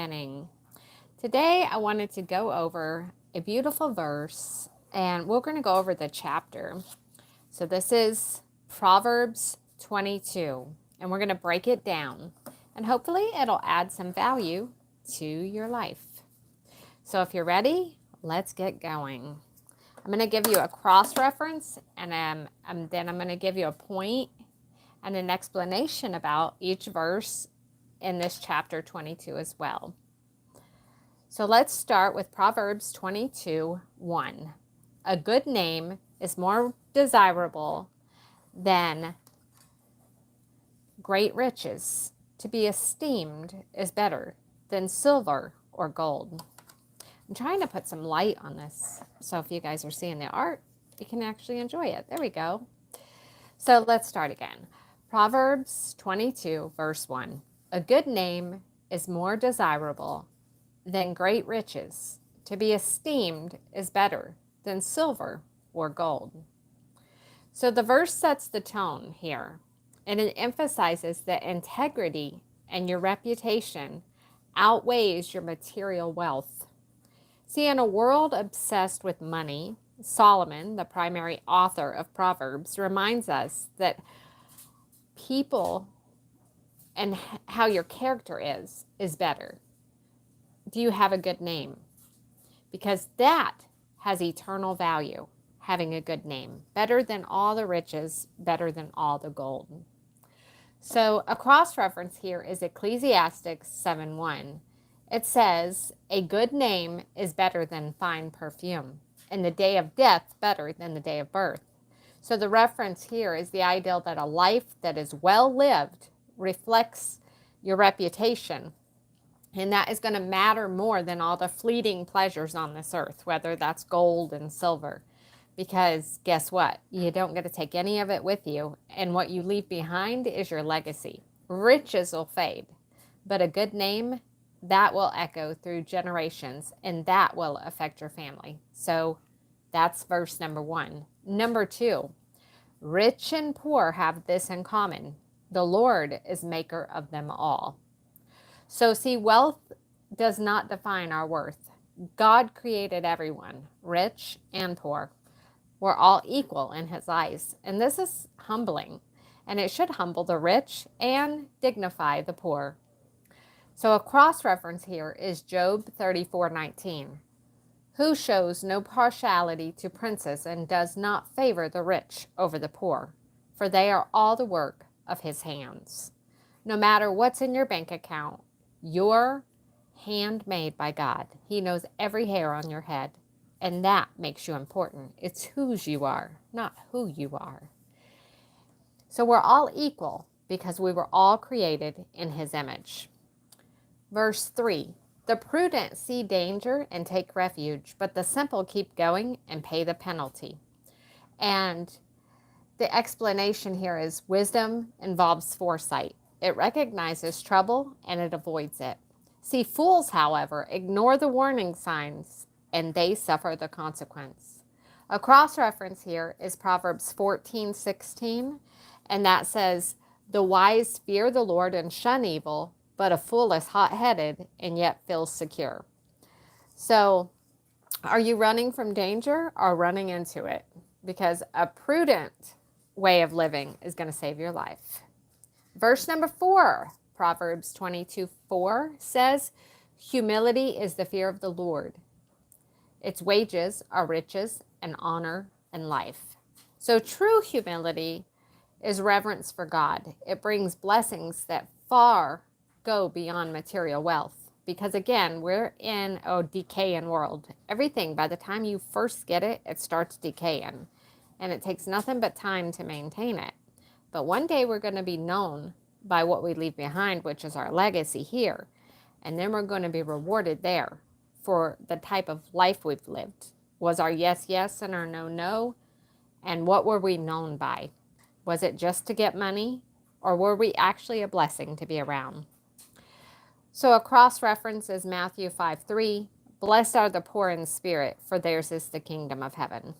beginning. Today, I wanted to go over a beautiful verse, and we're going to go over the chapter. So, this is Proverbs 22, and we're going to break it down, and hopefully, it'll add some value to your life. So, if you're ready, let's get going. I'm going to give you a cross reference, and then I'm going to give you a point and an explanation about each verse in this chapter 22 as well. So let's start with Proverbs 22:1. A good name is more desirable than great riches. To be esteemed is better than silver or gold. I'm trying to put some light on this, so if you guys are seeing the art, you can actually enjoy it. There we go. So let's start again. Proverbs 22, verse 1. A good name is more desirable than great riches. To be esteemed is better than silver or gold. So the verse sets the tone here, and it emphasizes that integrity and your reputation outweighs your material wealth. See, in a world obsessed with money, Solomon, the primary author of Proverbs, reminds us that people and how your character is better. Do you have a good name? Because that has eternal value, having a good name. Better than all the riches, better than all the gold. So a cross-reference here is Ecclesiastes 7:1. It says, a good name is better than fine perfume, and the day of death better than the day of birth. So the reference here is the ideal that a life that is well lived reflects your reputation. And that is going to matter more than all the fleeting pleasures on this earth, whether that's gold and silver. Because guess what? You don't get to take any of it with you. And what you leave behind is your legacy. Riches will fade, but a good name, that will echo through generations, and that will affect your family. So that's verse number 1. Number 2, rich and poor have this in common. The Lord is maker of them all. So see, wealth does not define our worth. God created everyone, rich and poor. We're all equal in his eyes. And this is humbling. And it should humble the rich and dignify the poor. So a cross-reference here is Job 34:19. Who shows no partiality to princes and does not favor the rich over the poor, for they are all the work of his hands. No matter what's in your bank account, you're handmade by God. He knows every hair on your head, and that makes you important. It's whose you are, not who you are. So we're all equal because we were all created in his image. Verse 3, the prudent see danger and take refuge, but the simple keep going and pay the penalty. And the explanation here is wisdom involves foresight. It recognizes trouble and it avoids it. See, fools, however, ignore the warning signs and they suffer the consequence. A cross-reference here is Proverbs 14:16, and that says, the wise fear the Lord and shun evil, but a fool is hot-headed and yet feels secure. So, are you running from danger or running into it? Because a prudent way of living is going to save your life. Verse number 4, Proverbs 22:4 says, humility is the fear of the Lord. Its wages are riches and honor and life. So true humility is reverence for God. It brings blessings that far go beyond material wealth. Because again, we're in a decaying world. Everything, by the time you first get it, it starts decaying. And it takes nothing but time to maintain it. But one day we're going to be known by what we leave behind, which is our legacy here. And then we're going to be rewarded there for the type of life we've lived. Was our yes, yes and our no, no? And what were we known by? Was it just to get money? Or were we actually a blessing to be around? So a cross-reference is Matthew 5:3. Blessed are the poor in spirit, for theirs is the kingdom of heaven.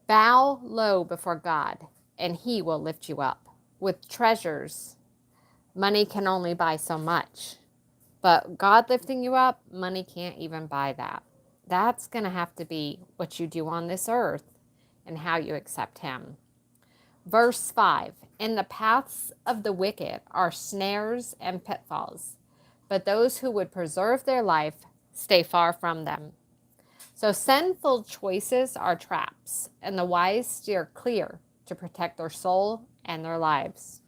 Bow low before God, and he will lift you up with treasures Money can only buy so much. But God lifting you up, money can't even buy that. That's going to have to be what you do on this earth and how you accept Him. Verse 5, in the paths of the wicked are snares and pitfalls, but those who would preserve their life stay far from them. So sinful choices are traps, and the wise steer clear to protect their soul and their lives.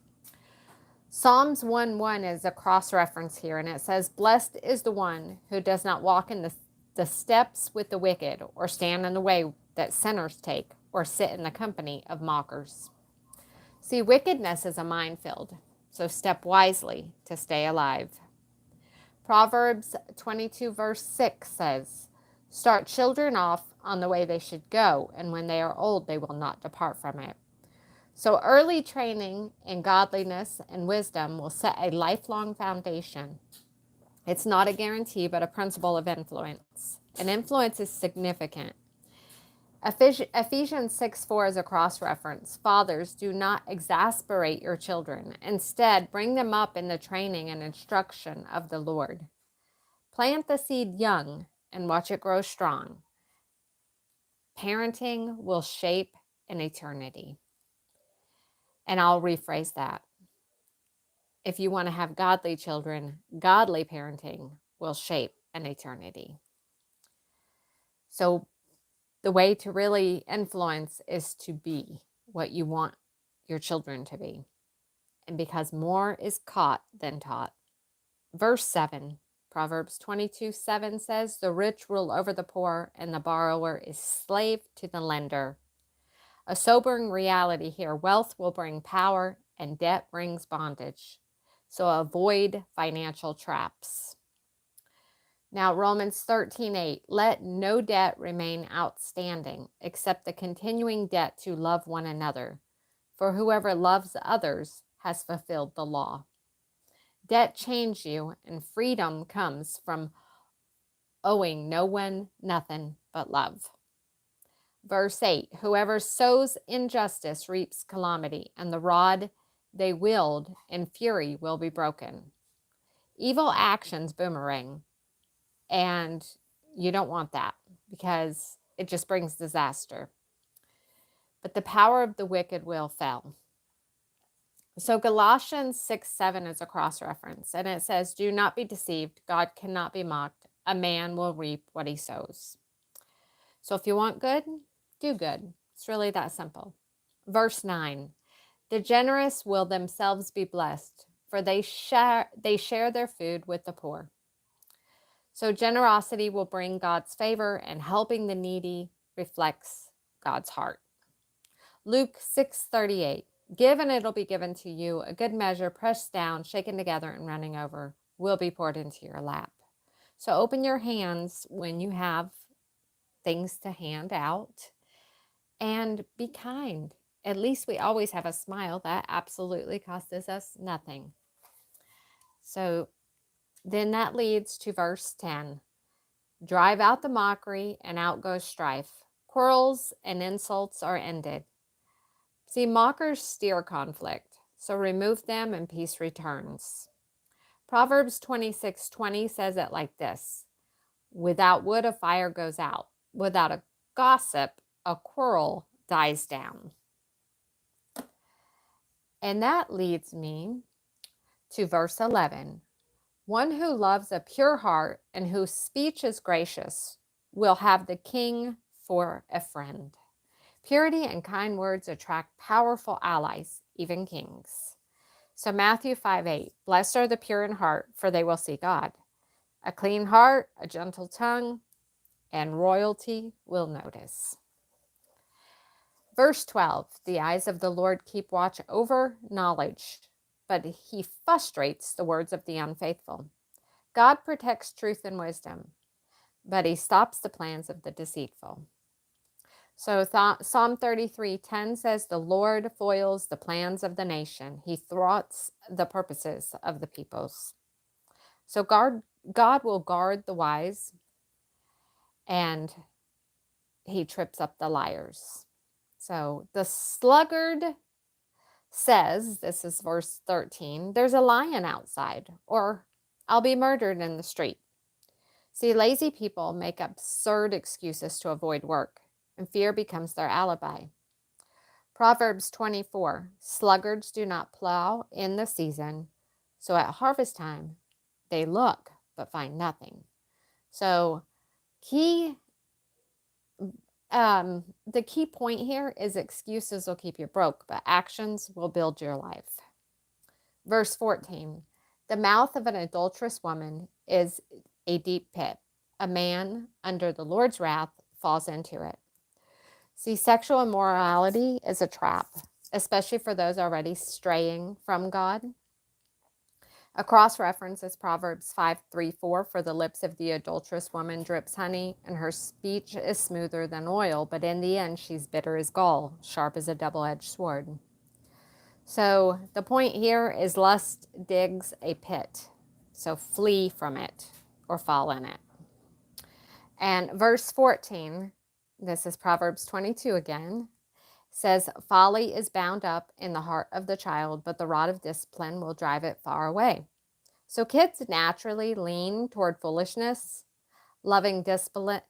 Psalms 1:1 is a cross-reference here, and it says, blessed is the one who does not walk in the steps with the wicked, or stand in the way that sinners take, or sit in the company of mockers. See, wickedness is a minefield, so step wisely to stay alive. Proverbs 22 verse 6 says, start children off on the way they should go, and when they are old, they will not depart from it. So early training in godliness and wisdom will set a lifelong foundation. It's not a guarantee, but a principle of influence. And influence is significant. Ephesians 6:4 is a cross-reference. Fathers, do not exasperate your children. Instead, bring them up in the training and instruction of the Lord. Plant the seed young and watch it grow strong. Parenting will shape an eternity. And I'll rephrase that. If you want to have godly children, godly parenting will shape an eternity. So the way to really influence is to be what you want your children to be. And because more is caught than taught. Verse 7, Proverbs 22:7 says, the rich rule over the poor, and the borrower is slave to the lender. A sobering reality here. Wealth will bring power, and debt brings bondage. So avoid financial traps. Now, Romans 13:8, let no debt remain outstanding except the continuing debt to love one another. For whoever loves others has fulfilled the law. Debt chains you, and freedom comes from owing no one nothing but love. Verse 8, whoever sows injustice reaps calamity, and the rod they wield in fury will be broken. Evil actions boomerang, and you don't want that because it just brings disaster. But the power of the wicked will fail. So Galatians 6:7 is a cross-reference, and it says, do not be deceived. God cannot be mocked. A man will reap what he sows. So if you want good, do good. It's really that simple. Verse 9, the generous will themselves be blessed, for they share their food with the poor. So generosity will bring God's favor, and helping the needy reflects God's heart. Luke 6:38, give and it'll be given to you. A good measure, pressed down, shaken together, and running over, will be poured into your lap. So open your hands when you have things to hand out, and be kind. At least we always have a smile. That absolutely costs us nothing. So then that leads to verse 10. Drive out the mockery, and out goes strife. Quarrels and insults are ended. See, mockers steer conflict, so remove them and peace returns. Proverbs 26:20 says it like this. Without wood, a fire goes out. Without a gossip, a quarrel dies down. And that leads me to verse 11. One who loves a pure heart and whose speech is gracious will have the king for a friend. Purity and kind words attract powerful allies, even kings. So Matthew 5:8, blessed are the pure in heart, for they will see God. A clean heart, a gentle tongue, and royalty will notice. Verse 12, the eyes of the Lord keep watch over knowledge, but he frustrates the words of the unfaithful. God protects truth and wisdom, but he stops the plans of the deceitful. So Psalm 33:10 says, the Lord foils the plans of the nation. He thwarts the purposes of the peoples. So God will guard the wise, and he trips up the liars. So the sluggard says, this is verse 13, there's a lion outside, or I'll be murdered in the street. See, lazy people make absurd excuses to avoid work, and fear becomes their alibi. Proverbs 24, sluggards do not plow in the season, so at harvest time they look but find nothing. So the key point here is excuses will keep you broke, but actions will build your life. Verse 14, the mouth of an adulterous woman is a deep pit. A man under the Lord's wrath falls into it. See, sexual immorality is a trap, especially for those already straying from God. A cross-reference is Proverbs 5:3-4, for the lips of the adulterous woman drips honey, and her speech is smoother than oil, but in the end she's bitter as gall, sharp as a double-edged sword. So the point here is lust digs a pit, so flee from it or fall in it. And verse 14, this is Proverbs 22 again, says, folly is bound up in the heart of the child, but the rod of discipline will drive it far away. So kids naturally lean toward foolishness. Loving discipline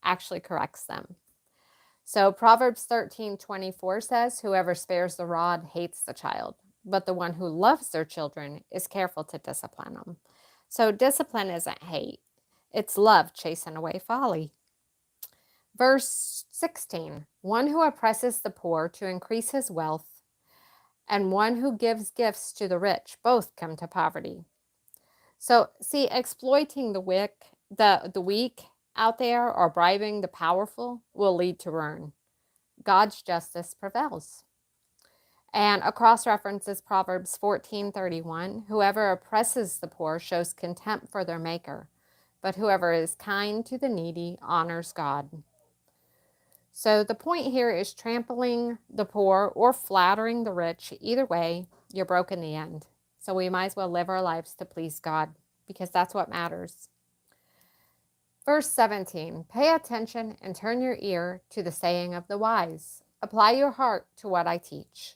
actually corrects them. So Proverbs 13:24 says, whoever spares the rod hates the child, but the one who loves their children is careful to discipline them. So discipline isn't hate. It's love chasing away folly. Verse 16, one who oppresses the poor to increase his wealth, and one who gives gifts to the rich, both come to poverty. So see, exploiting the weak out there or bribing the powerful will lead to ruin. God's justice prevails. And a cross-reference is Proverbs 14:31, whoever oppresses the poor shows contempt for their maker, but whoever is kind to the needy honors God. So the point here is trampling the poor or flattering the rich. Either way, you're broke in the end. So we might as well live our lives to please God, because that's what matters. Verse 17, pay attention and turn your ear to the saying of the wise. Apply your heart to what I teach.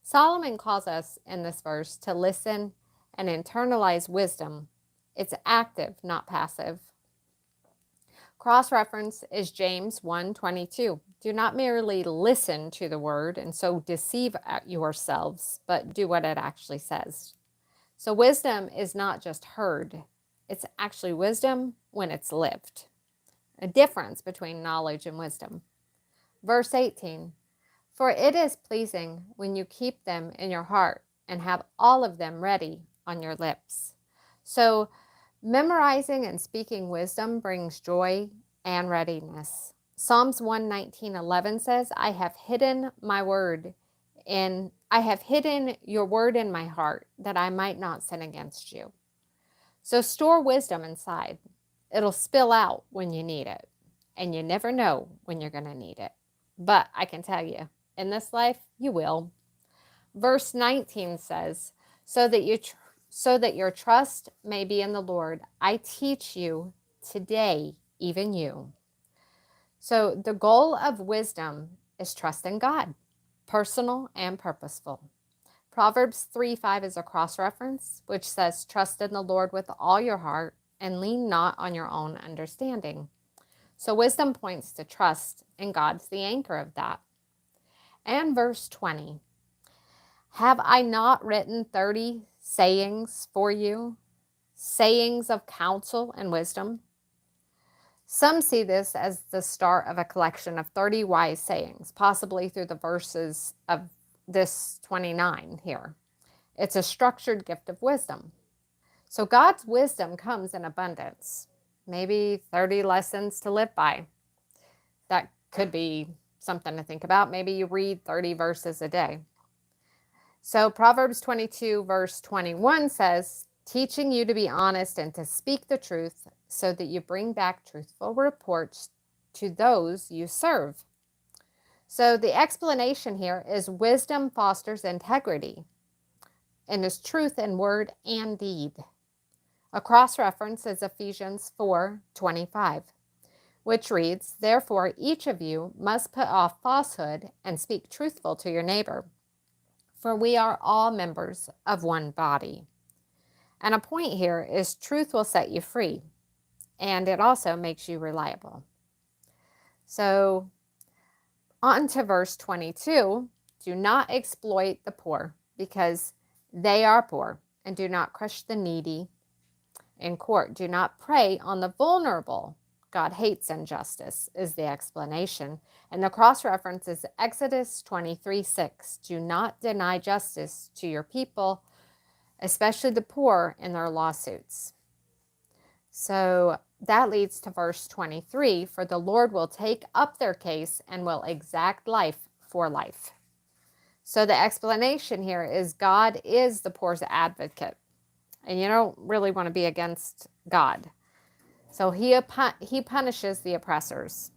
Solomon calls us in this verse to listen and internalize wisdom. It's active, not passive. Cross-reference is James 1:22. Do not merely listen to the word and so deceive yourselves, but do what it actually says. So wisdom is not just heard. It's actually wisdom when it's lived. A difference between knowledge and wisdom. Verse 18. For it is pleasing when you keep them in your heart and have all of them ready on your lips. So memorizing and speaking wisdom brings joy and readiness. Psalms 119:11 says, I have hidden your word in my heart that I might not sin against you. So store wisdom inside. It'll spill out when you need it, and you never know when you're going to need it. But I can tell you, in this life, you will. Verse 19 says, so that your trust may be in the Lord, I teach you today, even you. So the goal of wisdom is trust in God, personal and purposeful. Proverbs 3:5 is a cross-reference, which says, trust in the Lord with all your heart and lean not on your own understanding. So wisdom points to trust, and God's the anchor of that. And verse 20, have I not written 30 sayings for you, sayings of counsel and wisdom? Some see this as the start of a collection of 30 wise sayings, possibly through the verses of this 29 here. It's a structured gift of wisdom. So God's wisdom comes in abundance. Maybe 30 lessons to live by. That could be something to think about. Maybe you read 30 verses a day. So Proverbs 22 verse 21 says, teaching you to be honest and to speak the truth so that you bring back truthful reports to those you serve. So the explanation here is wisdom fosters integrity and is truth in word and deed. A cross-reference is Ephesians 4:25. which reads, "Therefore each of you must put off falsehood and speak truthful to your neighbor, for we are all members of one body." And a point here is truth will set you free, and it also makes you reliable. So on to verse 22. Do not exploit the poor because they are poor, and do not crush the needy in court. Do not prey on the vulnerable. God hates injustice, is the explanation. And the cross reference is Exodus 23:6. Do not deny justice to your people, especially the poor in their lawsuits. So that leads to verse 23. For the Lord will take up their case and will exact life for life. So the explanation here is God is the poor's advocate. And you don't really want to be against God. So he punishes the oppressors.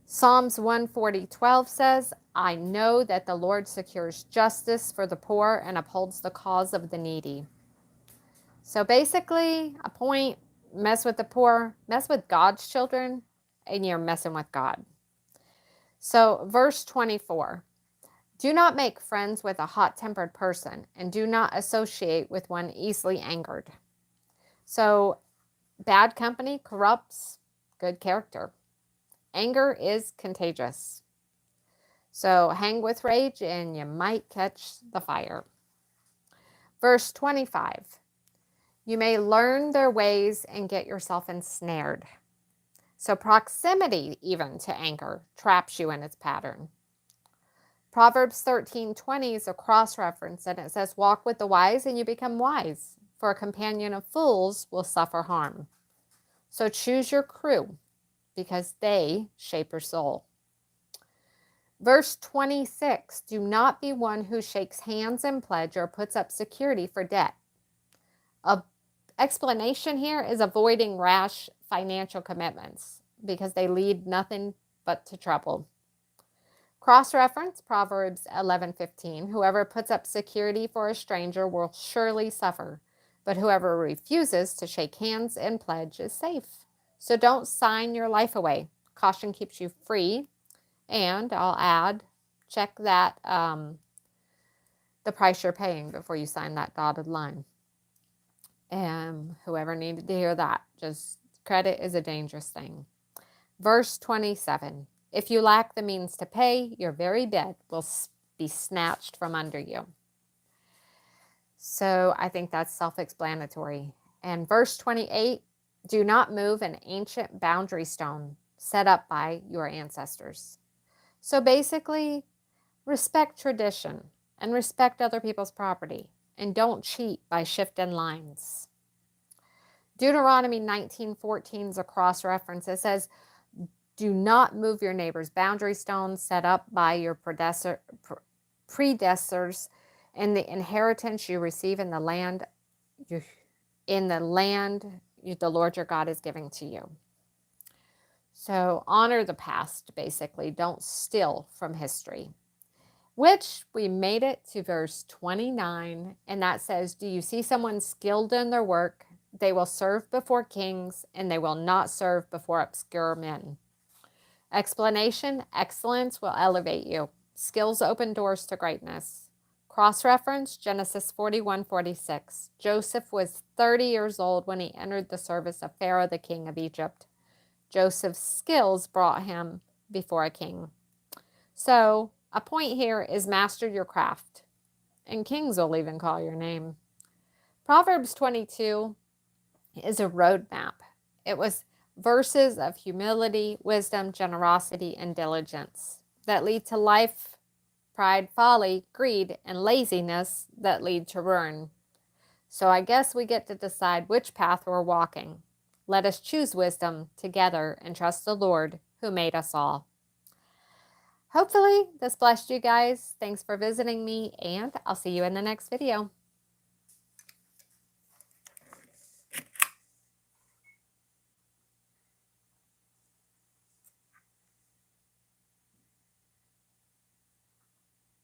Psalms 140:12 says, "I know that the Lord secures justice for the poor and upholds the cause of the needy." So basically, a point, mess with the poor, mess with God's children, and you're messing with God. So verse 24, do not make friends with a hot-tempered person, and do not associate with one easily angered. So bad company corrupts good character. Anger is contagious. So hang with rage and you might catch the fire. Verse 25, you may learn their ways and get yourself ensnared. So proximity even to anger traps you in its pattern. Proverbs 13:20 is a cross-reference, and it says, walk with the wise and you become wise, for a companion of fools will suffer harm. So choose your crew, because they shape your soul. Verse 26, do not be one who shakes hands in pledge or puts up security for debt. An explanation here is avoiding rash financial commitments, because they lead nothing but to trouble. Cross-reference, Proverbs 11:15, whoever puts up security for a stranger will surely suffer, but whoever refuses to shake hands in pledge is safe. So don't sign your life away. Caution keeps you free. And I'll add, check that the price you're paying before you sign that dotted line. And whoever needed to hear that, just credit is a dangerous thing. Verse 27, if you lack the means to pay, your very bed will be snatched from under you. So I think that's self-explanatory. And verse 28, do not move an ancient boundary stone set up by your ancestors. So basically, respect tradition and respect other people's property, and don't cheat by shifting lines. Deuteronomy 19:14 is a cross-reference. It says, do not move your neighbor's boundary stones set up by your predecessors in the inheritance you receive in the land the Lord your God is giving to you. So honor the past, basically. Don't steal from history. Which we made it to verse 29, and that says, do you see someone skilled in their work? They will serve before kings, and they will not serve before obscure men. Explanation, excellence will elevate you. Skills open doors to greatness. Cross-reference, Genesis 41:46. Joseph was 30 years old when he entered the service of Pharaoh, the king of Egypt. Joseph's skills brought him before a king. So a point here is master your craft, and kings will even call your name. Proverbs 22 is a roadmap. It was verses of humility, wisdom, generosity, and diligence that lead to life, pride, folly, greed, and laziness that lead to ruin. So I guess we get to decide which path we're walking. Let us choose wisdom together and trust the Lord who made us all. Hopefully this blessed you guys. Thanks for visiting me, and I'll see you in the next video.